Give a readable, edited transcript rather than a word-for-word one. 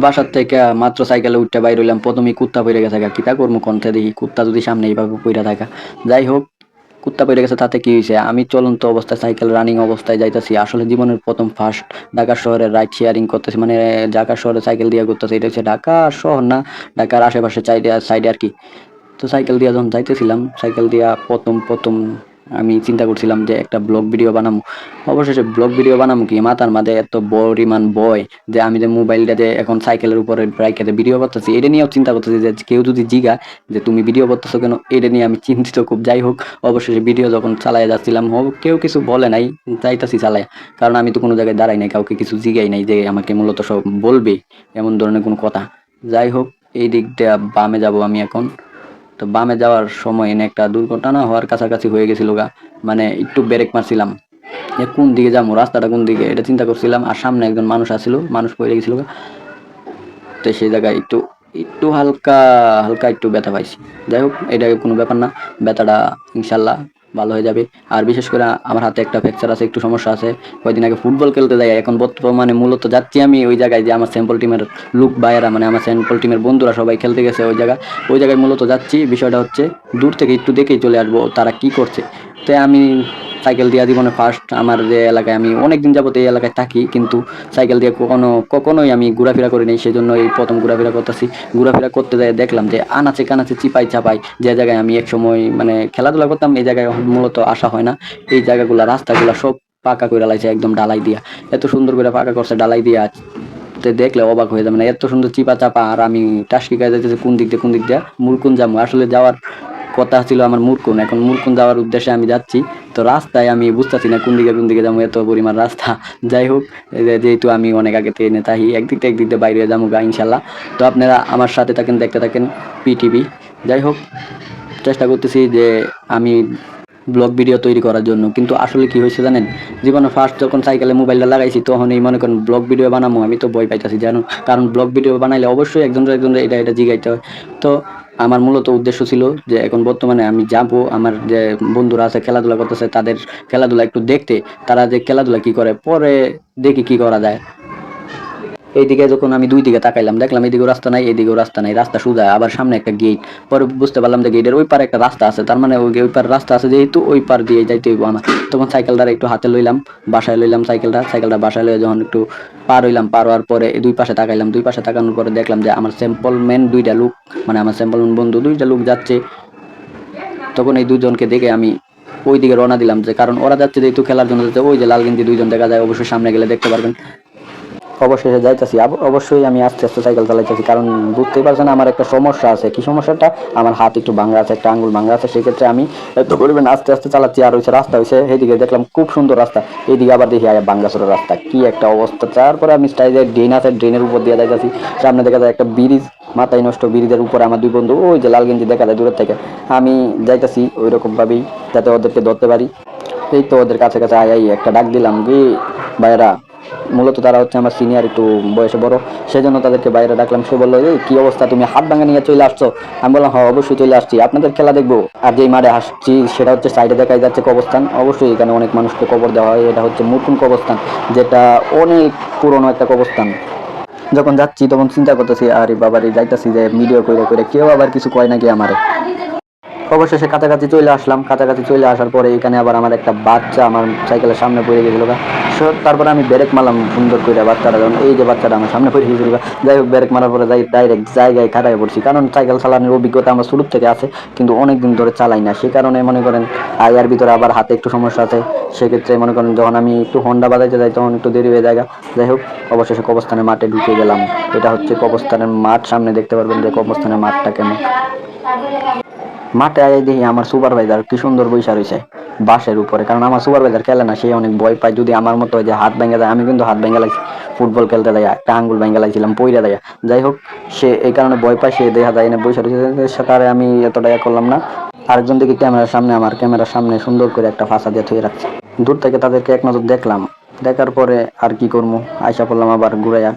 বাসার থেকে মাত্র সাইকেলে উঠতে বাইর হইলাম, প্রথমেই কুত্তা পড়ে গেছে গা, কিতা করবো কণ্ঠে দেখি কুত্তা যদি সামনে এইভাবে পড়ে থাকা। যাই হোক, কুত্তা পড়ে গেছে তাতে কি হয়েছে, আমি চলন্ত অবস্থায় সাইকেল রানিং অবস্থায় যাইতেছি, আসলে জীবনের প্রথম ফার্স্ট ঢাকা শহরে রাইড শেয়ারিং করতেছি, মানে ঢাকা শহরে সাইকেল দিয়ে করতেছি। এটা হচ্ছে ঢাকা শহর না, ঢাকার আশেপাশে সাইডে সাইডে আর কি। তো সাইকেল দিয়া যখন যাইতেছিলাম, সাইকেল দিয়া প্রথম প্রথম আমি চিন্তা করছিলাম যে একটা ব্লগ ভিডিও বানাবো। অবশেষে ব্লগ ভিডিও বানাবো কি, মাথার মাঝে এত পরিমাণ বয় যে আমি যে মোবাইলটা যে এখন সাইকেলের উপরে রাইখে ভিডিও করতেছি, এটা নিয়েও চিন্তা করতেছি যে কেউ যদি জিগা যে তুমি ভিডিও করতেছো কেন, এটা নিয়ে আমি চিন্তিত খুব। যাই হোক, অবশেষে ভিডিও যখন চালাই যাচ্ছিলাম, কেউ কিছু বলে নাই, যাইতাছি চালাই। কারণ আমি তো কোনো জায়গায় দাঁড়াই নাই, কাউকে কিছু জিগাই নাই যে আমাকে মূলত সব বলবে এমন ধরনের কোনো কথা। যাই হোক, এই দিক দিয়ে বামে যাব আমি এখন। তো বামে যাওয়ার সময় এনে একটা দুর্ঘটনা হওয়ার কাছাকাছি হয়ে গেছিল গা, মানে একটু ব্রেক মারছিলাম যে কোন দিকে যাবো, রাস্তাটা কোন দিকে এটা চিন্তা করছিলাম, আর সামনে একজন মানুষ আসছিল, মানুষ পড়ে গেছিল গা। তো সেই জায়গায় একটু একটু হালকা হালকা একটু ব্যথা পাইছি। যাই হোক, এটা কোনো ব্যাপার না, ব্যথাটা ইনশাল্লাহ ভালো হয়ে যাবে। আর বিশেষ করে আমার হাতে একটা ফ্র্যাকচার আছে, একটু সমস্যা আছে। কয়েকদিন আগে ফুটবল খেলতে যাই, এখন বর্তমানে মূলত যাচ্ছি আমি ওই জায়গায় যে আমার স্যাম্পল টিমের লোক ভাইয়েরা, মানে আমার স্যাম্পল টিমের বন্ধুরা সবাই খেলতে গেছে ওই জায়গায় মূলত যাচ্ছি। বিষয়টা হচ্ছে দূর থেকে একটু দেখেই চলে আসবো তারা কি করছে। তো আমি সাইকেল দিয়ে জীবনে ফার্স্ট, আমার যে এলাকায় আমি অনেকদিন যাবত এই এলাকায় থাকি, কিন্তু সাইকেল দিয়ে কখনোই আমি ঘোরাফেরা করি নাই, সেজন্য এই প্রথম ঘোরাফেরা করতেছি। ঘোরাফেরা করতে যাই দেখলাম যে আনাচে কানাচে চিপাই চাপাই যে জায়গায় আমি এক সময় মানে খেলাধুলা করতাম, এই জায়গায় মূলত আসা হয় না। এই জায়গাগুলা রাস্তাগুলা সব পাকা করে লাইছে, একদম ডালাই দিয়া, এত সুন্দর করে পাকা করছে ডালাই দিয়া। দেখলে অবাক হয়ে যাবে, মানে এত সুন্দর চিপা চাপা, আর আমি টাসকি গায়ে যাইতেছি কোন দিক দিয়ে মুরকুন যাবো। আসলে যাওয়ার কথা ছিল আমার মুরকুন, এখন মুরকুন যাওয়ার উদ্দেশ্যে আমি যাচ্ছি। তো রাস্তায় আমি বুঝতেছি না কোন দিকে যাবো, এত পরিমাণ রাস্তা। যাই হোক, যেহেতু আমি অনেক আগে থেকে নেতাহি, একদিক দিয়ে বাইরে যাবো গা ইনশাল্লাহ। তো আপনারা আমার সাথে থাকেন, দেখতে থাকেন পিটিভি। যাই হোক, চেষ্টা করতেছি যে আমি ব্লগ ভিডিও তৈরি করার জন্য, কিন্তু আসলে কি হয়েছে জানেন, জীবনে ফার্স্ট যখন সাইকেলে মোবাইলটা লাগাইছি তখন এই মনে করেন ব্লগ ভিডিও বানাবো, আমি তো ভয় পাইতাছি জানো। কারণ ব্লগ ভিডিও বানাইলে অবশ্যই একজন এটা জিগাইতে হয়। তো আমার মূলত উদ্দেশ্য ছিল যে এখন বর্তমানে আমি যাব, আমার যে বন্ধুরা আছে খেলাধুলা করতেছে তাদের খেলাধুলা একটু দেখতে, তারা যে খেলাধুলা কি করে পরে দেখি কি করা যায়। এইদিকে যখন আমি দুই দিকে তাকাইলাম, দেখলাম এদিকেও রাস্তা নাই, এদিকেও রাস্তা নাই, রাস্তা সোজা, আবার সামনে একটা গেট। পরে বুঝতে পারলাম যে গেটের ওই পারে একটা রাস্তা আছে, তার মানে ওই পার রাস্তা আছে, যেহেতু ওই পার দিয়ে যাইতে হইব আমার। তখন সাইকেলটা একটু হাতে লইলাম, বাসায় লইলাম সাইকেলটা বাসায় লইয়া যখন একটু পার হইলাম, পার হওয়ার পরে দুই পাশে তাকাইলাম, দুই পাশে তাকানোর পরে দেখলাম যে আমার স্যাম্পল ম্যান দুইটা লোক, মানে আমার স্যাম্পল ম্যান বন্ধু দুইটা লোক যাচ্ছে। তখন এই দুজনকে দেখে আমি ওই দিকে রওনা দিলাম, যে কারণ ওরা যাচ্ছে যেহেতু খেলার জন্য যাচ্ছে, ওই যে লাল গেঞ্জি দুইজন দেখা যায়, অবশ্যই সামনে গেলে দেখতে পারবেন। অবশেষে যাইতেছি, অবশ্যই আমি আস্তে আস্তে সাইকেল চালাইতেছি, কারণ বুঝতেই পারছেন আমার একটা সমস্যা আছে। কি সমস্যাটা, আমার হাত একটু ভাঙা আছে, একটা আঙ্গুল ভাঙা আছে, সেক্ষেত্রে আমি এত পরিমাণ আস্তে আস্তে চালাচ্ছি। আর হচ্ছে রাস্তা হয়েছে এইদিকে দেখলাম খুব সুন্দর রাস্তা, এইদিকে আবার দেখি আয়া ভাঙ্গাচোরা রাস্তা, কি একটা অবস্থা। তারপরে আমি স্টাইলের ড্রেন আছে, ড্রেনের উপর দিয়ে যাইতেছি, সামনে দেখা যায় একটা ব্রিজ, মাথায় নষ্ট ব্রিজের উপরে আমার দুই বন্ধু, ওই যে লাল গেঞ্জি দেখা যায় দূরের থেকে। আমি যাইতেছি ওই রকম ভাবেই যাতে ওদেরকে ধরতে পারি। এই তো ওদের কাছে কাছে আই একটা ডাক দিলাম, কি ভাইয়েরা, মূলত তারা হচ্ছে আমার সিনিয়র, একটু বয়সে বড়, সেজন্য তাদেরকে বাইরে ডাকলাম। সে বললো, এই কি অবস্থা, তুমি হাত ভাঙা নিয়ে চলে আসছো? আমি বললাম, হ্যাঁ অবশ্যই চলে আসছি, আপনাদের খেলা দেখবো। আর যেই মাঠে আসছি সেটা হচ্ছে সাইডে দেখাই যাচ্ছে কবরস্থান, অবশ্যই এখানে অনেক মানুষকে কবর দেওয়া হয়, এটা হচ্ছে মুরকুন কবরস্থান, যেটা অনেক পুরনো একটা কবরস্থান। যখন যাচ্ছি তখন চিন্তা করতেছি, আরে বাবারে যাইতাছি যে ভিডিও করে করে কেউ আবার কিছু কয় নাকি আমারে। অবশেষে কাছাকাছি চলে আসলাম, কাছাকাছি চলে আসার পরে এখানে আবার আমার একটা বাচ্চা আমার সাইকেলের সামনে পড়ে গেছিল। তারপরে আমি ব্রেক মারলাম সুন্দর করে, বাচ্চাটা যখন এই যে বাচ্চাটা আমার সামনে পড়ে গেছিল, যাই হোক ব্রেক মারার পরে যাই ডাইরেক্ট জায়গায় খাড়ায় পড়ছি, কারণ সাইকেল চালানোর অভিজ্ঞতা আমার শুরু থেকে আছে, কিন্তু অনেকদিন ধরে চালাই না, সে কারণে মনে করেন আয়ার ভিতরে আবার হাতে একটু সমস্যা আছে। সেক্ষেত্রে মনে করেন যখন আমি একটু হন্ডা বাজাইতে যাই তখন একটু দেরি হয়ে যায়। যাই হোক, অবশেষে কবরস্থানের মাঠে ঢুকে গেলাম। এটা হচ্ছে কবরস্থানের মাঠ, সামনে দেখতে পারবেন যে কবরস্থানের মাঠটা কেমন। মাঠে আই দেখি আমার সুপারভাইজার কি সুন্দর বইসা রয়েছে বাসের উপরে, কারণ আমার সুপারভাইজার খেলে না, সে অনেক ভয় পায় যদি আমার মতো যে হাত ভেঙে যায়। আমি কিন্তু হাত ভেঙে লাগছি ফুটবল খেলতে দেয়, একটা আঙ্গুল ভেঙে লাগছিলাম পইরা দেয়। যাই হোক, সে এই কারণে ভয় পায়, সে দেখা যায় না বইসা রয়েছে, সেটারে আমি এতটা করলাম না। আরেকজন দিকে ক্যামেরার সামনে, আমার ক্যামেরার সামনে সুন্দর করে একটা ফাঁসা দিয়ে থুয়ে রাখছে। দূর থেকে তাদেরকে এক নজর দেখলাম, দেখার পরে আর কি করবো, আয়সা পড়লাম আবার ঘুরাইয়া।